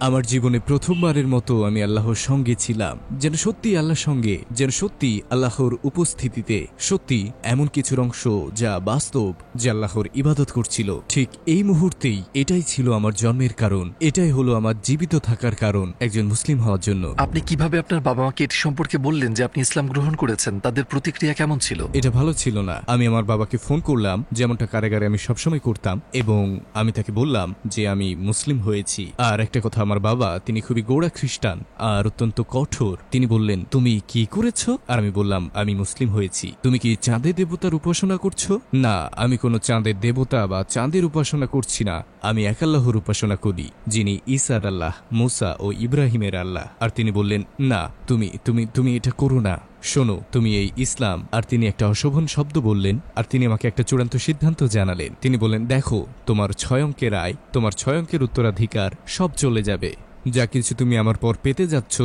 আমার জীবনে প্রথমবারের মতো আমি আল্লাহর সঙ্গে ছিলাম, যেন সত্যি আল্লাহর সঙ্গে, যেন সত্যি আল্লাহর উপস্থিতিতে, সত্যি এমন কিছুর অংশ যা বাস্তব, যে আল্লাহর ইবাদত করছিল। ঠিক এই মুহূর্তেই এটাই ছিল আমার জন্মের কারণ, এটাই হলো আমার জীবিত থাকার কারণ, একজন মুসলিম হওয়ার জন্য। আপনি কিভাবে আপনার বাবা মাকে এটি সম্পর্কে বললেন যে আপনি ইসলাম গ্রহণ করেছেন? তাদের প্রতিক্রিয়া কেমন ছিল? এটা ভালো ছিল না। আমি আমার বাবাকে ফোন করলাম, যেমনটা কারাগারে আমি সবসময় করতাম, এবং আমি তাকে বললাম যে আমি মুসলিম হয়েছি। আর একটা কথা আমার বাবা, তিনি খুবই গোঁড়া খ্রিস্টান আর অত্যন্ত কঠোর। তিনি বললেন, তুমি কি করেছ? আর আমি বললাম, আমি মুসলিম হয়েছি। তুমি কি চাঁদের দেবতার উপাসনা করছো? না, আমি কোনো চাঁদের দেবতা বা চাঁদের উপাসনা করছি না। আমি এক আল্লাহর উপাসনা করি, যিনি ঈসার আল্লাহ, মুসা ও ইব্রাহিমের আল্লাহ। আর তিনি বললেন, না, তুমি তুমি তুমি এটা করো না। শোনো, তুমি এই ইসলাম। আর তিনি একটা অশোভন শব্দ বললেন, আর তিনি আমাকে একটা চূড়ান্ত সিদ্ধান্ত জানালেন। তিনি বললেন, দেখো, তোমার 6 অঙ্কের আয়, তোমার 6 অঙ্কের উত্তরাধিকার সব চলে যাবে। যা কিছু তুমি আমার পর পেতে যাচ্ছ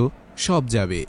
সব যাবে।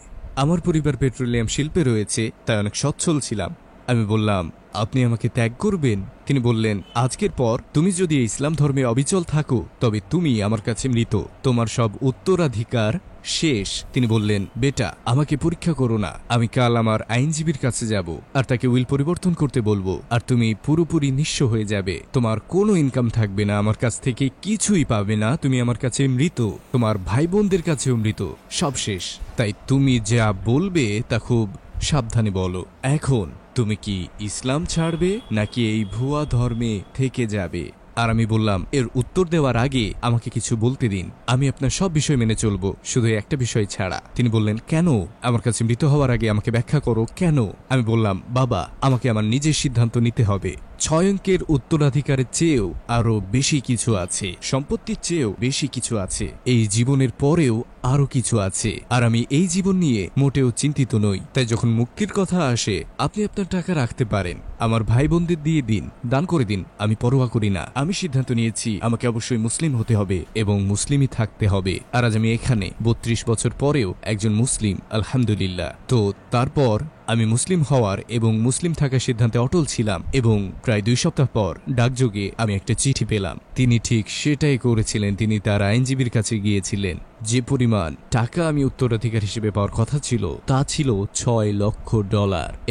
আমার পরিবার পেট্রোলিয়াম শিল্পে রয়েছে, তাই অনেক সচ্ছল ছিলাম। আমি বললাম, আপনি আমাকে ত্যাগ করবেন? তিনি বললেন, আজকের পর তুমি যদি ইসলাম ধর্মে অবিচল থাকো তবে তুমি আমার কাছে মৃত, তোমার সব উত্তরাধিকার শেষ। তিনি বললেন, বেটা, আমাকে পরীক্ষা করো না। আমি কাল আমার আইনজীবীর কাছে যাব আর তাকে উইল পরিবর্তন করতে বলবো, আর তুমি পুরোপুরি নিঃস্ব হয়ে যাবে। তোমার কোনো ইনকাম থাকবে না, আমার কাছ থেকে কিছুই পাবে না। তুমি আমার কাছে মৃত, তোমার ভাই বোনদের কাছেও মৃত, সব শেষ। তাই তুমি যা বলবে তা খুব সাবধানে বলো। এখন তুমি কি ইসলাম ছাড়বে নাকি এই ভুয়া ধর্মে থেকে যাবে? আর আমি বললাম, এর উত্তর দেওয়ার আগে আমাকে কিছু বলতে দিন। আমি আপনার সব বিষয় মেনে চলবো, শুধু একটা বিষয় ছাড়া। তিনি বললেন, কেন? আমার কাছে মৃত হওয়ার আগে আমাকে ব্যাখ্যা করো, কেন? আমি বললাম, বাবা, আমাকে আমার নিজের সিদ্ধান্ত নিতে হবে। 6 অঙ্কের উত্তরাধিকারের চেয়েও আরো বেশি কিছু আছে, সম্পত্তির চেয়েও বেশি কিছু আছে, এই জীবনের পরেও আরো কিছু আছে। আর আমি এই জীবন নিয়ে মোটেও চিন্তিত নই। তাই যখন মুক্তির কথা আসে, আপনি আপনার টাকা রাখতে পারেন, আমার ভাই বোনদের দিয়ে দিন, দান করে দিন, আমি পরোয়া করি না। আমি সিদ্ধান্ত নিয়েছি আমাকে অবশ্যই মুসলিম হতে হবে এবং মুসলিমই থাকতে হবে। আর আজ আমি এখানে 32 বছর পরেও একজন মুসলিম, আলহামদুলিল্লাহ। তো তারপর আমি মুসলিম হওয়ার এবং মুসলিম থাকার সিদ্ধান্তে অটল ছিলাম, এবং প্রায় 2 সপ্তাহ পর ডাকযোগে আমি একটা চিঠি পেলাম। তিনি ঠিক সেটাই করেছিলেন। তিনি তার আইনজীবীর কাছে গিয়েছিলেন। যে পরিমাণ টাকা আমি উত্তরাধিকার হিসেবে পাওয়ার কথা ছিল তা ছিল $6 লক্ষ,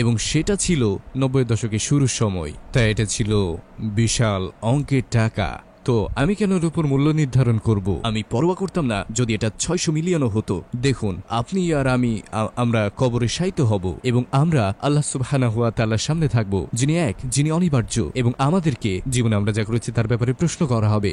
এবং সেটা ছিল 90 দশকের শুরুর সময়। তাই এটা ছিল বিশাল অঙ্কের টাকা। তো আমি কেন এর উপর মূল্য নির্ধারণ করব? আমি পরোয়া করতাম না যদি এটা 600 মিলিয়নও হতো। দেখুন, আপনি আর আমি, আমরা কবরে শায়িত হব এবং আমরা আল্লাহ সুবহানাহু ওয়া তাআলার সামনে থাকব, যিনি এক, যিনি অনিবার্য, এবং আমাদেরকে জীবনে আমরা যা করেছি তার ব্যাপারে প্রশ্ন করা হবে।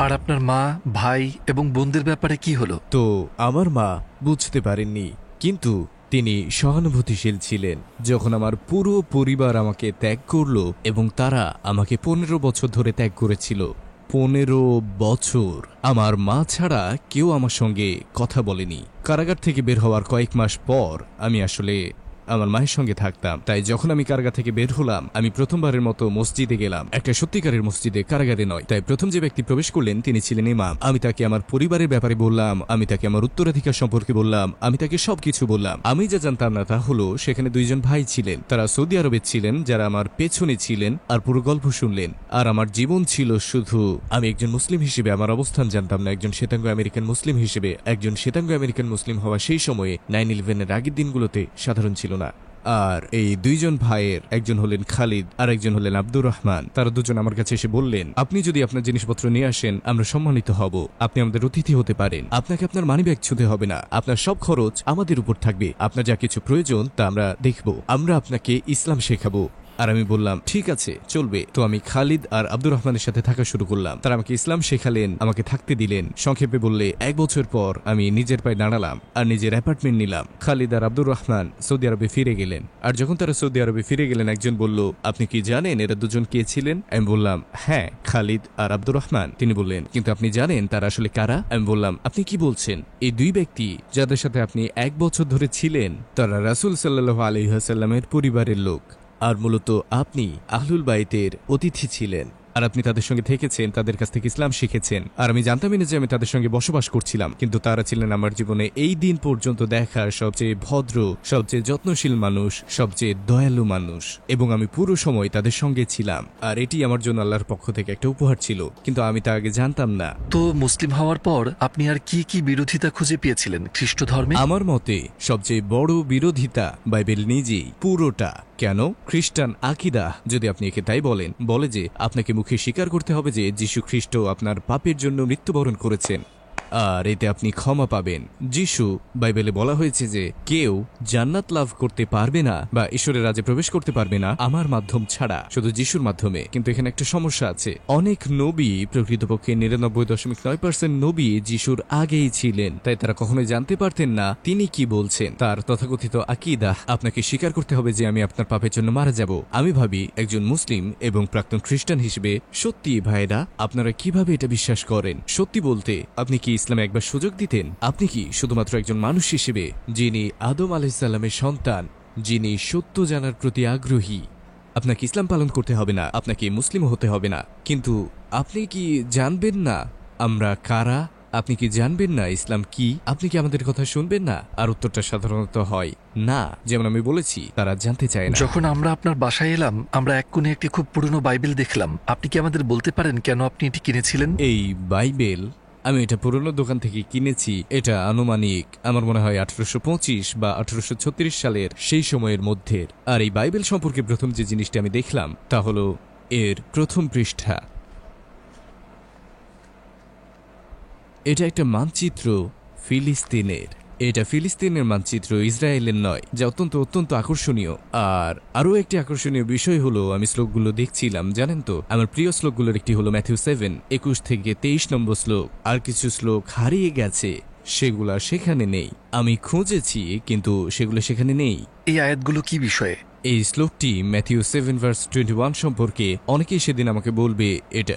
আর আপনার মা, ভাই এবং বোনদের ব্যাপারে কি হলো? তো আমার মা বুঝতে পারেননি, কিন্তু তিনি সহানুভূতিশীল ছিলেন। যখন আমার পুরো পরিবার আমাকে ত্যাগ করল, এবং তারা আমাকে 15 বছর ধরে ত্যাগ করেছিল, 15 বছর আমার মা ছাড়া কেউ আমার সঙ্গে কথা বলেনি। কারাগার থেকে বের হওয়ার কয়েক মাস পর আমি আসলে আমার মায়ের সঙ্গে থাকতাম। তাই যখন আমি কারাগার থেকে বের হলাম, আমি প্রথমবারের মতো মসজিদে গেলাম, একটা সত্যিকারের মসজিদে, কারাগারে নয়। তাই প্রথম যে ব্যক্তি প্রবেশ করলেন তিনি ছিলেন ইমাম। আমি তাকে আমার পরিবারের ব্যাপারে বললাম, আমি তাকে আমার উত্তরাধিকার সম্পর্কে বললাম, আমি তাকে সবকিছু বললাম। আমি যা জানতাম না তা হলো সেখানে 2 জন ভাই ছিলেন, তারা সৌদি আরবে ছিলেন, যারা আমার পেছনে ছিলেন আর পুরো গল্প শুনলেন। আর আমার জীবন ছিল শুধু, আমি একজন মুসলিম হিসেবে আমার অবস্থান জানতাম না, একজন শ্বেতাঙ্গ আমেরিকান মুসলিম হিসেবে। একজন শ্বেতাঙ্গ আমেরিকান মুসলিম হওয়া সেই সময়ে 9/11-এর আগের দিনগুলোতে সাধারণ ছিল না। আর এই 2 জন ভাইয়ের একজন হলেন খালিদ আর একজন হলেন আব্দুর রহমান। তারা দুজন আমার কাছে এসে বললেন, আপনি যদি আপনার জিনিসপত্র নিয়ে আসেন আমরা সম্মানিত হব, আপনি আমাদের অতিথি হতে পারেন, আপনাকে আপনার মানিব্যাগ ছুঁতে হবে না, আপনার সব খরচ আমাদের উপর থাকবে, আপনার যা কিছু প্রয়োজন তা আমরা দেখব, আমরা আপনাকে ইসলাম শেখাবো। আর আমি বললাম, ঠিক আছে, চলবে। তো আমি খালিদ আর আব্দুর রহমানের সাথে থাকা শুরু করলাম। তারা আমাকে ইসলাম শেখালেন, আমাকে থাকতে দিলেন। সংক্ষেপে বললে 1 বছর পর আমি নিজের পায়ে দাঁড়ালাম আর নিজের অ্যাপার্টমেন্ট নিলাম। খালিদ আর আব্দুর রহমান সৌদি আরবে ফিরে গেলেন। আর যখন তারা সৌদি আরবে ফিরে গেলেন, একজন বলল, আপনি কি জানেন এরা দুজন কে ছিলেন? আমি বললাম, হ্যাঁ, খালিদ আর আব্দুর রহমান। তিনি বললেন, কিন্তু আপনি জানেন তারা আসলে কারা? আমি বললাম, আপনি কি বলছেন? এই 2 ব্যক্তি যাদের সাথে আপনি 1 বছর ধরে ছিলেন তারা রাসূল সাল্লাল্লাহু আলাইহি ওয়াসাল্লামের পরিবারের লোক, আর মূলত আপনি আহলুল বাইতের অতিথি ছিলেন। আর আপনি তাদের সঙ্গে থেকেছেন, তাদের কাছ থেকে ইসলাম শিখেছেন। আর আমি জানতামই না যে আমি তাদের সঙ্গে বসবাস করছিলাম, কিন্তু তারা ছিলেন আমার জীবনে এই দিন পর্যন্ত দেখা সবচেয়ে ভদ্র, সবচেয়ে যত্নশীল মানুষ, সবচেয়ে দয়ালু মানুষ, এবং আমি পুরো সময় তাদের সঙ্গে ছিলাম। আর এটি আমার জন্য আল্লাহর পক্ষ থেকে একটা উপহার ছিল, কিন্তু আমি তা আগে জানতাম না। তো মুসলিম হওয়ার পর আপনি আর কি কি বিরোধিতা খুঁজে পেয়েছিলেন খ্রিস্ট ধর্মে? আমার মতে সবচেয়ে বড় বিরোধিতা বাইবেল নিজেই, পুরোটা। কেন? খ্রিস্টান আকিদা, যদি আপনি একে তাই বলেন, বলে যে আপনাকে মুখে স্বীকার করতে হবে যে যীশু খ্রিস্ট আপনার পাপের জন্য মৃত্যুবরণ করেছেন। আর এতে আপনি ক্ষমা পাবেন। যিশু বাইবেলে বলা হয়েছে যে কেউ জান্নাত লাভ করতে পারবে না বা ঈশ্বরের রাজ্যে প্রবেশ করতে পারবে না আমার মাধ্যম ছাড়া, শুধু যিশুর মাধ্যমে। কিন্তু এখানে একটা সমস্যা আছে, অনেক নবী, প্রকৃতপক্ষে 99.9% নবী যিশুর আগেই ছিলেন, তাই তারা কখনোই জানতে পারতেন না তিনি কি বলছেন। তার তথাকথিত আকীদা, আপনাকে স্বীকার করতে হবে যে আমি আপনার পাপের জন্য মারা যাব। আমি ভাবি একজন মুসলিম এবং প্রাক্তন খ্রিস্টান হিসেবে, সত্যি ভাইরা আপনারা কিভাবে এটা বিশ্বাস করেন? সত্যি বলতে আপনি কি ইসলামে একবার সুযোগ দিতেন? আপনি কি শুধুমাত্র একজন মানুষ হিসেবে, যিনি আদম আলাইহিসসালামের সন্তান, যিনি সত্য জানার প্রতি আগ্রহী, আপনাকে ইসলাম পালন করতে হবে না, আপনাকে মুসলিম হতে হবে না, কিন্তু আপনি কি জানবেন না আমরা কারা? আপনি কি জানবেন না ইসলাম কি? আপনি কি আমাদের কথা শুনবেন না? আর উত্তরটা সাধারণত হয় না। যেমন আমি বলেছি, তারা জানতে চায় না। যখন আমরা আপনার বাসায় এলাম, আমরা এক কোণে একটি খুব পুরনো বাইবেল দেখলাম। আপনি কি আমাদের বলতে পারেন কেন আপনি এটি কিনেছিলেন? এই বাইবেল আমি এটা পুরনো দোকান থেকে কিনেছি। এটা আনুমানিক আমার মনে হয় 1825 বা 1836 সালের সেই সময়ের মধ্যের। আর এই বাইবেল সম্পর্কে প্রথম যে জিনিসটা আমি দেখলাম তা হলো এর প্রথম পৃষ্ঠা। এটা একটা মানচিত্র ফিলিস্তিনের। এটা ফিলিস্তিনের মানচিত্র, ইসরায়েলের নয়, যা অত্যন্ত অত্যন্ত আকর্ষণীয়। আর আরও একটি আকর্ষণীয় বিষয় হলো, আমি শ্লোকগুলো দেখছিলাম, জানেন তো, আমার প্রিয় শ্লোকগুলোর একটি হলো ম্যাথিউ 7:21 থেকে 23 নম্বর শ্লোক। আর কিছু শ্লোক হারিয়ে গেছে, সেগুলা সেখানে নেই। আমি খুঁজেছি কিন্তু সেগুলো সেখানে নেই। এই আয়াতগুলো কি বিষয়ে? এই শ্লোকটি ম্যাথিউ 7:21 সম্পর্কে। অনেকেই সেদিন আমাকে বলবে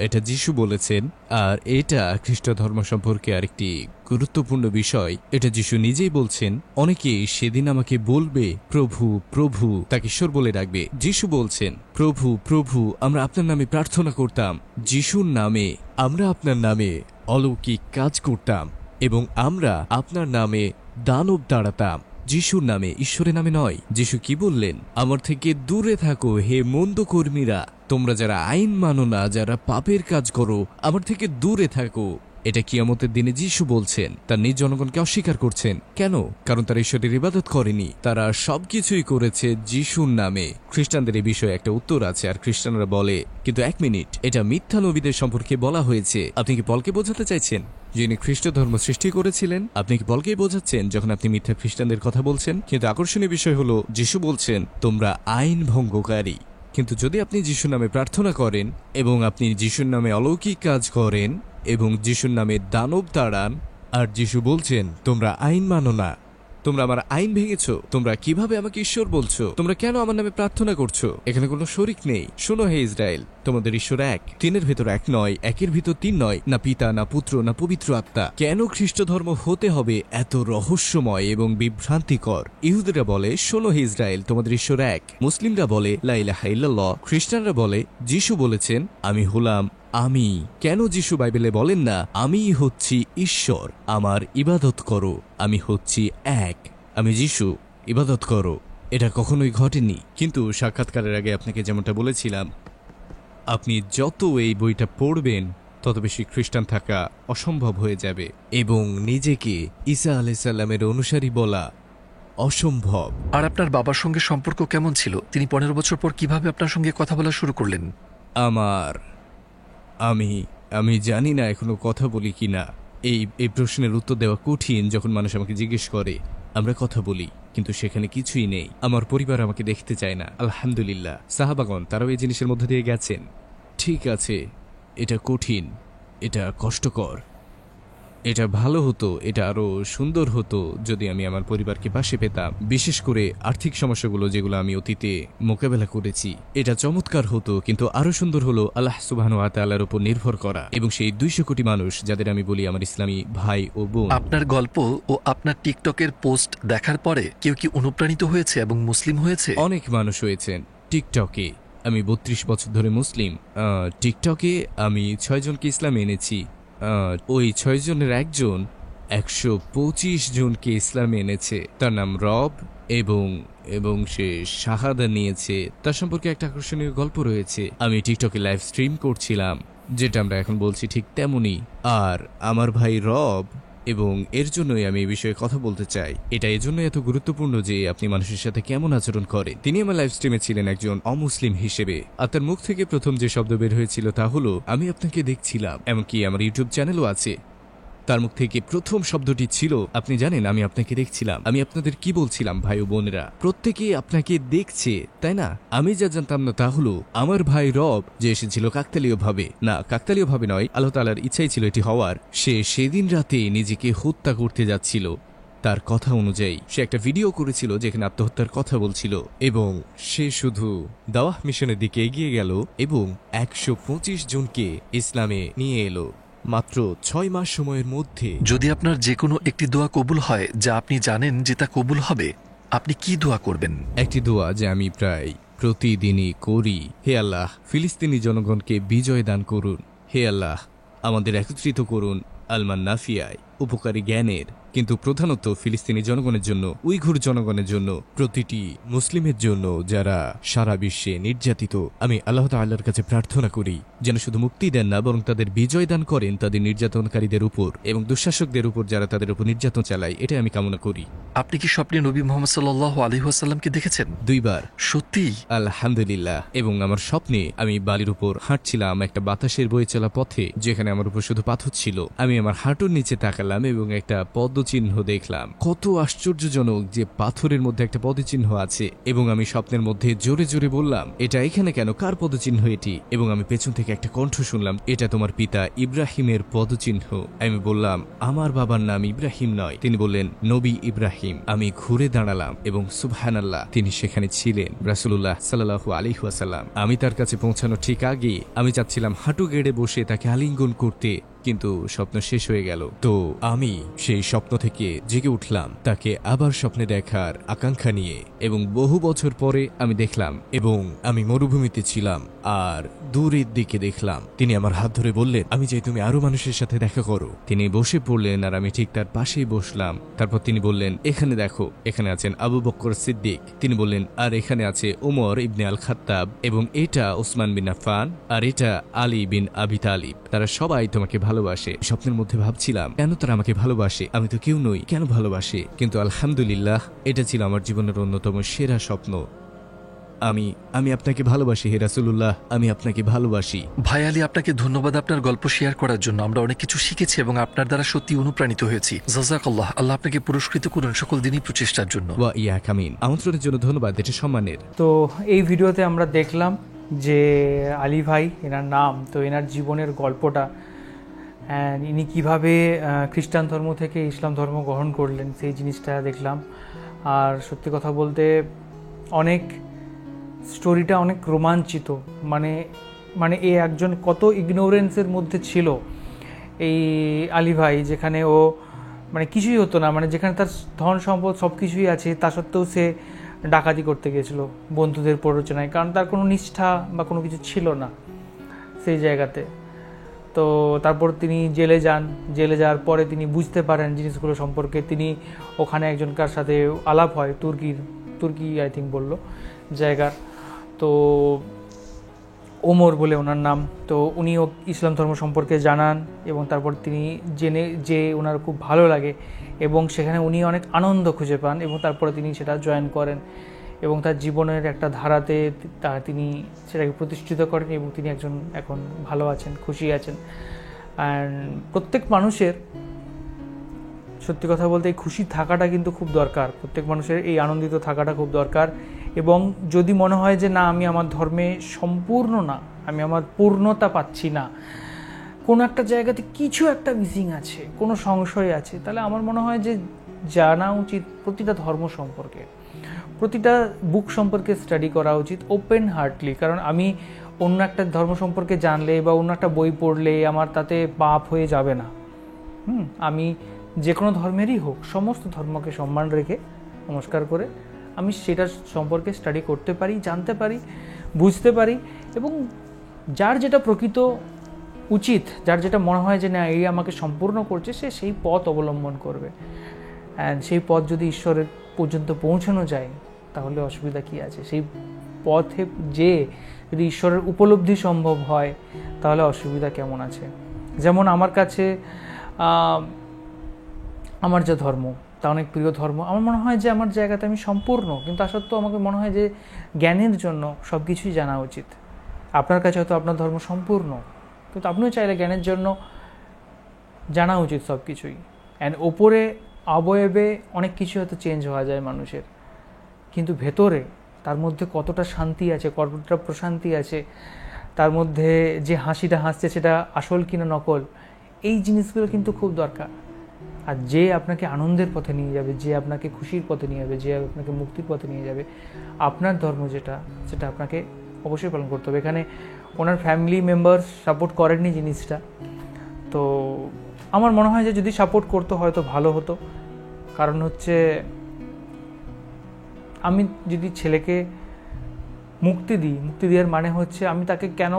এটা যিশু বলেছেন, আর এটা খ্রিস্ট ধর্ম সম্পর্কে আরেকটি গুরুত্বপূর্ণ বিষয়। এটা যিশু নিজেই বলছেন। অনেকেই সেদিন আমাকে বলবে, প্রভু প্রভু, তাকে ঈশ্বর বলে ডাকবে। যিশু বলছেন, প্রভু প্রভু, আমরা আপনার নামে প্রার্থনা করতাম, যিশুর নামে আমরা আপনার নামে অলৌকিক কাজ করতাম, এবং আমরা আপনার নামে দানব তাড়াতাম। যিশুর নামে, ঈশ্বরের নামে নয়। যিশু কি বললেন? আমার থেকে দূরে থাকো হে মন্দ কর্মীরা, তোমরা যারা আইন মানো না, যারা পাপের কাজ করো, আমার থেকে দূরে থাকো। এটা কিয়ামতের দিনে যিশু বলছেন। তার নিজ জনগণকে অস্বীকার করছেন। কেন? কারণ তারা ঈশ্বরের ইবাদত করেনি, তারা সবকিছুই করেছে যিশুর নামে। খ্রিস্টানদের এই বিষয়ে একটা উত্তর আছে, আর খ্রিস্টানরা বলে, কিন্তু এক মিনিট, এটা মিথ্যা নবীদের সম্পর্কে বলা হয়েছে। আপনি কি পলকে বোঝাতে চাইছেন যিনি খ্রিস্ট ধর্ম সৃষ্টি করেছিলেন? আপনি কি পলকেই বোঝাচ্ছেন যখন আপনি মিথ্যা খ্রিস্টানদের কথা বলছেন? কিন্তু আকর্ষণীয় বিষয় হলো, যিশু বলছেন তোমরা আইন ভঙ্গকারী। কিন্তু যদি আপনি যিশুর নামে প্রার্থনা করেন এবং আপনি যিশুর নামে অলৌকিক কাজ করেন এবং যিশুর নামে দানব তাড়ান, আর যিশু বলছেন তোমরা আইন মানো না, তোমরা আমার আইন ভেঙেছো, তোমরা কিভাবে আমাকে ঈশ্বর বলছো, তোমরা কেন আমার নামে প্রার্থনা করছো? এখানে কোনো শরিক নেই। শোনো হে ইসরায়েল, তোমাদের ঈশ্বর এক, তিনের ভেতর এক নয়, একের ভিতর তিন নয়, না পিতা, না পুত্র, না পবিত্র আত্মা। কেন খ্রিস্ট ধর্ম হতে হবে এত রহস্যময় এবং বিভ্রান্তিকর? ইহুদিরা বলে, শোনো হে ইসরায়েল, তোমাদের ঈশ্বর এক। মুসলিমরা বলে লা ইলাহা ইল্লাল্লাহ। খ্রিস্টানরা বলে যিশু বলেছেন আমি হলাম আমি। কেন যিশু বাইবেলে বলেন না আমি হচ্ছি ঈশ্বর, আমার ইবাদত করো, আমি হচ্ছি এক, আমি যিশু, ইবাদত করো? এটা কখনোই ঘটেনি। কিন্তু সাক্ষাৎকারের আগে আপনাকে যেমনটা বলেছিলাম, আপনি যত এই বইটা পড়বেন তত বেশি খ্রিস্টান থাকা অসম্ভব হয়ে যাবে, এবং নিজেকে ঈসা আলাইহিস সালামের অনুসারী বলা অসম্ভব। আর আপনার বাবার সঙ্গে সম্পর্ক কেমন ছিল? তিনি 15 বছর পর কিভাবে আপনার সঙ্গে কথা বলা শুরু করলেন? আমি জানি না এখনো কথা বলি কিনা। এই প্রশ্নের উত্তর দেওয়া কঠিন যখন মানুষ আমাকে জিজ্ঞেস করে। আমরা কথা বলি, কিন্তু সেখানে কিছুই নেই। আমার পরিবার আমাকে দেখতে চায় না। আলহামদুলিল্লাহ, সাহাবাগণ তারাও এই জিনিসের মধ্যে দিয়ে গেছেন। ঠিক আছে, এটা কঠিন, এটা কষ্টকর, এটা ভালো হতো, এটা আরো সুন্দর হতো যদি আমি আমার পরিবারকে পাশে পেতাম, বিশেষ করে আর্থিক সমস্যাগুলো যেগুলো আমি অতীতে মোকাবেলা করেছি। এটা চমৎকার হতো, কিন্তু আরো সুন্দর হলো আল্লাহ সুবহানাহু ওয়া তাআলার উপর নির্ভর করা, এবং সেই 200 কোটি মানুষ যাদের আমি বলি আমার ইসলামী ভাই ও বোন। আপনার গল্প ও আপনার টিকটকের পোস্ট দেখার পরে কেউ কি অনুপ্রাণিত হয়েছে এবং মুসলিম হয়েছে? অনেক মানুষ হয়েছেন। টিকটকে আমি 32 বছর ধরে মুসলিম। টিকটকে আমি 6 জনকে ইসলামে এনেছি। ওই 6 জনের একজন 125 জনকে ইসলামে এনেছে। তার নাম রব, এবং সে শাহাদা নিয়েছে। তার সম্পর্কে একটা আকর্ষণীয় গল্প রয়েছে। আমি টিকটকে লাইভ স্ট্রিম করছিলাম, যেটা আমরা এখন বলছি ঠিক তেমনই। আর আমার ভাই রব, এবং এর জন্যই আমি এই বিষয়ে কথা বলতে চাই। এটা এজন্য এত গুরুত্বপূর্ণ যে আপনি মানুষের সাথে কেমন আচরণ করেন। তিনি আমার লাইভ স্ট্রিমে ছিলেন একজন অমুসলিম হিসেবে, আর তার মুখ থেকে প্রথম যে শব্দ বের হয়েছিল তা হলো আমি আপনাকে দেখছিলাম। এমনকি আমার ইউটিউব চ্যানেলও আছে, তার মুখ থেকে প্রথম শব্দটি ছিল, আপনি জানেন আমি আপনাকে দেখছিলাম। আমি আপনাদের কি বলছিলাম ভাই ও বোনেরা, প্রত্যেকেই আপনাকে দেখছে, তাই না? আমি যা জানতাম না তা হলো আমার ভাই রব যে এসেছিল কাকতালীয় ভাবে, না কাকতালীয় ভাবে নয়, আল্লাহ তাআলার ইচ্ছাই ছিল এটি হওয়ার। সে সেদিন রাতে নিজেকে হত্যা করতে যাচ্ছিল। তার কথা অনুযায়ী সে একটা ভিডিও করেছিল যেখানে আত্মহত্যার কথা বলছিল, এবং সে শুধু দাওয়াহ মিশনের দিকে এগিয়ে গেল এবং 125 জনকে ইসলামে নিয়ে এলো মাত্র 6 মাস সময়ের মধ্যে। যদি আপনার যে কোনো একটি দোয়া কবুল হয় যা আপনি জানেন যে তা কবুল হবে, আপনি কি দোয়া করবেন? একটি দোয়া যে আমি প্রায় প্রতিদিনই করি, হে আল্লাহ ফিলিস্তিনি জনগণকে বিজয় দান করুন, হে আল্লাহ আমাদের একত্রিত করুন আলমান নাফিয়ায় উপকারী জ্ঞানের, কিন্তু প্রধানত ফিলিস্তিনি জনগণের জন্য, উইঘুর জনগণের জন্য, প্রতিটি মুসলিমের জন্য যারা সারা বিশ্বে নির্যাতিত। আমি আল্লাহ তাআলার কাছে প্রার্থনা করি যেন শুধু মুক্তি দেন না, বরং তাদের বিজয় দান করেন তাদের নির্যাতনকারীদের উপর এবং দুঃশাসকদের উপর যারা তাদের উপর নির্যাতন চালায়। এটাই আমি কামনা করি। আপনি কি স্বপ্নে নবী মুহাম্মদ সাল্লাল্লাহু আলাইহি ওয়াসাল্লামকে দেখেছেন? 2 বার। সত্যি? আলহামদুলিল্লাহ। এবং আমার স্বপ্নে আমি বালির উপর হাঁটছিলাম একটা বাতাসের বয়ে চলা পথে, যেখানে আমার উপর শুধু পাথর ছিল। আমি আমার হাঁটুর নিচে তাকালাম এবং একটা পদচিহ্ন দেখলাম। কত আশ্চর্যজনক যে পাথরের মধ্যে একটা পদচিহ্ন আছে, এবং আমি স্বপ্নের মধ্যে জোরে জোরে বললাম, এটা এখানে কেন, কার পদচিহ্ন এটি? এবং আমি পেছন থেকে একটা কণ্ঠ শুনলাম, এটা তোমার পিতা ইব্রাহিমের পদচিহ্ন। আমি বললাম, আমার বাবার নাম ইব্রাহিম নয়। তিনি বললেন, নবী ইব্রাহিম। আমি ঘুরে দাঁড়ালাম এবং সুবহানাল্লাহ, তিনি সেখানে ছিলেন, রাসূলুল্লাহ সাল্লাল্লাহু আলাইহি ওয়াসাল্লাম। আমি তার কাছে পৌঁছানোর ঠিক আগে আমি চাচ্ছিলাম হাঁটু গেড়ে বসে তাকে আলিঙ্গন করতে, কিন্তু স্বপ্ন শেষ হয়ে গেল। তো আমি সেই স্বপ্ন থেকে জেগে উঠলাম তাকে আবার স্বপ্নে দেখার আকাঙ্ক্ষা নিয়ে, এবং বহু বছর পরে আমি দেখলাম, এবং আমি মরুভূমিতে ছিলাম আর দূরের দিকে দেখলাম তিনি আমার হাত ধরে বললেন, আমি চাই তুমি আরো মানুষের সাথে দেখা করো। তিনি বসে পড়লেন আর আমি ঠিক তার পাশেই বসলাম। তারপর তিনি বললেন, এখানে দেখো, এখানে আছেন আবু বকর সিদ্দিক। তিনি বললেন, আর এখানে আছে ওমর ইবনে আল খাত্তাব, এবং এটা ওসমান বিন আফফান, আর এটা আলী বিন আবি তালিব। তারা সবাই তোমাকে ভালোবাসে। স্বপ্নের মধ্যে ভাবছিলাম, কেন তারা আমাকে ভালোবাসে? আমি তো কেউ নই, কেন ভালোবাসে? কিন্তু আলহামদুলিল্লাহ, এটা ছিল আমার জীবনের অন্যতম সেরা স্বপ্ন। আমি আপনাকে ভালোবাসি হে রাসূলুল্লাহ, আমি আপনাকে ভালোবাসি। ভাই আলী, আপনাকে ধন্যবাদ আপনার গল্প শেয়ার করার জন্য। আমরা অনেক কিছু শিখেছি এবং আপনার দ্বারা সত্যি অনুপ্রাণিত হয়েছি। জাযাকাল্লাহ, আল্লাহ আপনাকে পুরস্কৃত করুন সকল দিনই প্রচেষ্টার জন্য। ওয়া ইয়াক আমিন। আমন্ত্রণের জন্য ধন্যবাদ, এটা সম্মানের। তো এই ভিডিওতে আমরা দেখলাম যে আলী ভাই এনার নাম, তো এনার জীবনের গল্পটা, ইনি কিভাবে খ্রিস্টান ধর্ম থেকে ইসলাম ধর্ম গ্রহণ করলেন সেই জিনিসটা দেখলাম। আর সত্যি কথা বলতে স্টোরিটা অনেক রোমাঞ্চিত। মানে এ একজন কত ইগনোরেন্সের মধ্যে ছিল এই আলী ভাই, যেখানে ও কিছুই হতো না, যেখানে তার ধন সম্পদ সব কিছুই আছে, তা সত্ত্বেও সে ডাকাতি করতে গিয়েছিল বন্ধুদের প্ররোচনায়, কারণ তার কোনো নিষ্ঠা বা কোনো কিছু ছিল না সেই জায়গাতে। তো তারপর তিনি জেলে যান। জেলে যাওয়ার পরে তিনি বুঝতে পারেন জিনিসগুলো সম্পর্কে। তিনি ওখানে একজনকার সাথে আলাপ হয়, তুর্কি আই থিঙ্ক বললো জায়গার, তো ওমর বলে ওনার নাম। তো উনিও ইসলাম ধর্ম সম্পর্কে জানান, এবং তারপর তিনি জেনে যে ওনার খুব ভালো লাগে, এবং সেখানে উনি অনেক আনন্দ খুঁজে পান, এবং তারপরে তিনি সেটা জয়েন করেন, এবং তার জীবনের একটা ধারাতে তিনি সেটাকে প্রতিষ্ঠিত করেন, এবং তিনি এখন ভালো আছেন, খুশি আছেন। অ্যান্ড প্রত্যেক মানুষের, সত্যি কথা বলতে, এই খুশি থাকাটা কিন্তু খুব দরকার। প্রত্যেক মানুষের এই আনন্দিত থাকাটা খুব দরকার। এবং যদি মনে হয় যে না, আমি আমার ধর্মে সম্পূর্ণ না, আমি আমার পূর্ণতা পাচ্ছি না, কোনো একটা জায়গাতে কিছু একটা মিসিং আছে, কোনো সংশয় আছে, তাহলে আমার মনে হয় যে জানা উচিত প্রতিটা ধর্ম সম্পর্কে, প্রতিটা বুক সম্পর্কে স্টাডি করা উচিত ওপেন হার্টলি। কারণ আমি অন্য একটা ধর্ম সম্পর্কে জানলে বা অন্য একটা বই পড়লে আমার তাতে পাপ হয়ে যাবে না। আমি যে কোনো ধর্মেরই হোক, সমস্ত ধর্মকে সম্মান রেখে, নমস্কার করে আমি সেটা সম্পর্কে স্টাডি করতে পারি, জানতে পারি, বুঝতে পারি, এবং যার যেটা প্রকৃত উচিত, যার যেটা মনে হয় যে না এই আমাকে সম্পূর্ণ করছে, সে সেই পথ অবলম্বন করবে। অ্যান্ড সেই পথ যদি ঈশ্বরের পর্যন্ত পৌঁছানো যায়, তাহলে অসুবিধা কী আছে? সেই পথে যে যদি ঈশ্বরের উপলব্ধি সম্ভব হয়, তাহলে অসুবিধা কেমন আছে? যেমন আমার কাছে আমার যে ধর্ম, তা অনেক প্রিয় ধর্ম। আমার মনে হয় যে আমার জায়গাতে আমি সম্পূর্ণ, কিন্তু তা সত্ত্বেও আমাকে মনে হয় যে জ্ঞানের জন্য সব কিছুই জানা উচিত। আপনার কাছে হয়তো আপনার ধর্ম সম্পূর্ণ, কিন্তু আপনিও চাইলে জ্ঞানের জন্য জানা উচিত সব কিছুই। অ্যান্ড ওপরে অবয়বে অনেক কিছু হয়তো চেঞ্জ হওয়া যায় মানুষের, কিন্তু ভেতরে তার মধ্যে কতটা শান্তি আছে, কতটা প্রশান্তি আছে, তার মধ্যে যে হাসিটা হাসছে সেটা আসল কিনা নকল, এই জিনিসগুলো কিন্তু খুব দরকার। আর যে আপনাকে আনন্দের পথে নিয়ে যাবে, যে আপনাকে খুশির পথে নিয়ে যাবে, যে আপনাকে মুক্তির পথে নিয়ে যাবে, আপনার ধর্ম যেটা, সেটা আপনাকে অবশ্যই পালন করতে হবে। এখানে ওনার ফ্যামিলি মেম্বার্স সাপোর্ট করেননি জিনিসটা, তো আমার মনে হয় যে যদি সাপোর্ট করতো হয়তো ভালো হতো। কারণ হচ্ছে আমি যদি ছেলেকে মুক্তি দেওয়ার মানে হচ্ছে আমি তাকে কেন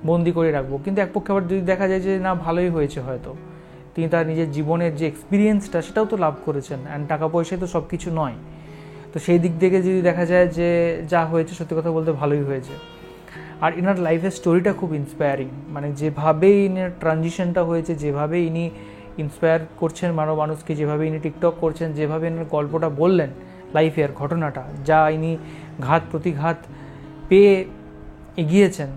বন্দি করে রাখবো, কিন্তু এক পক্ষে আবার যদি দেখা যায় যে না ভালোই হয়েছে, হয়তো তিনি তার নিজের জীবনের যে এক্সপিরিয়েন্সটা সেটাও তো লাভ করেছেন, অ্যান্ড টাকা পয়সায় তো সব কিছু নয়। তো সেই দিক থেকে যদি দেখা যায় যে যা হয়েছে সত্যি কথা বলতে ভালোই হয়েছে। আর ইনার লাইফের স্টোরিটা খুব ইন্সপায়ারিং, মানে যেভাবে ইনার ট্রানজিশনটা হয়েছে, যেভাবে ইনি ইন্সপায়ার করছেন মানুষকে, যেভাবে ইনি টিকটক করছেন, যেভাবে ইনার গল্পটা বললেন, লাইফের ঘটনাটা, যা ইনি ঘাত প্রতিঘাত পেয়ে এগিয়েছেন,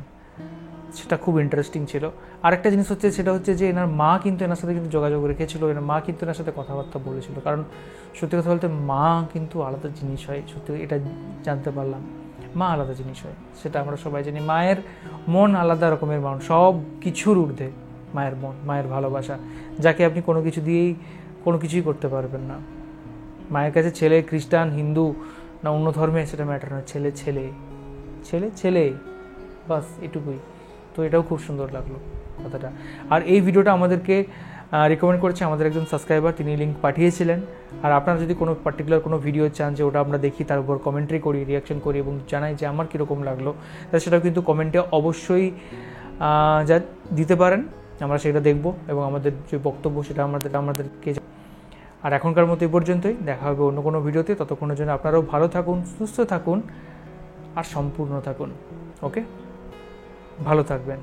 সেটা খুব ইন্টারেস্টিং ছিল। আরেকটা জিনিস হচ্ছে, সেটা হচ্ছে যে এনার মা কিন্তু এনার সাথে কিন্তু যোগাযোগ রেখেছিল, এনার মা কিন্তু এনার সাথে কথাবার্তা বলেছিল। কারণ সত্যি কথা বলতে মা কিন্তু আলাদা জিনিস হয়, সত্যি এটা জানতে পারলাম, মা আলাদা জিনিস হয়, সেটা আমরা সবাই জানি। মায়ের মন আলাদা রকমের মন, সব কিছুর ঊর্ধ্বে মায়ের মন, মায়ের ভালোবাসা, যাকে আপনি কোনো কিছু দিয়েই কোনো কিছুই করতে পারবেন না। মায়ের কাছে ছেলে খ্রিস্টান, হিন্দু না অন্য ধর্মে, সেটা ম্যাটার না, ছেলে ছেলে ছেলে ছেলে, বাস এটুকুই। তো এটাও খুব সুন্দর লাগলো কথাটা। আর এই ভিডিওটা আমাদেরকে রেকমেন্ড করেছে আমাদের একজন সাবস্ক্রাইবার, তিনি লিঙ্ক পাঠিয়েছিলেন। আর আপনারা যদি কোনো পার্টিকুলার কোনো ভিডিও চান যে ওটা আমরা দেখি, তার উপর কমেন্ট্রি করি, রিয়াকশন করি এবং জানাই যে আমার কীরকম লাগলো, তাহলে সেটাও কিন্তু কমেন্টে অবশ্যই যা দিতে পারেন, আমরা সেটা দেখব এবং আমাদের যে বক্তব্য সেটা আমাদেরকে। আর এখনকার মতো এই পর্যন্তই, দেখা হবে অন্য কোনো ভিডিওতে। ততক্ষণের জন্য আপনারাও ভালো থাকুন, সুস্থ থাকুন আর সম্পূর্ণ থাকুন। ওকে, ভালো থাকবেন।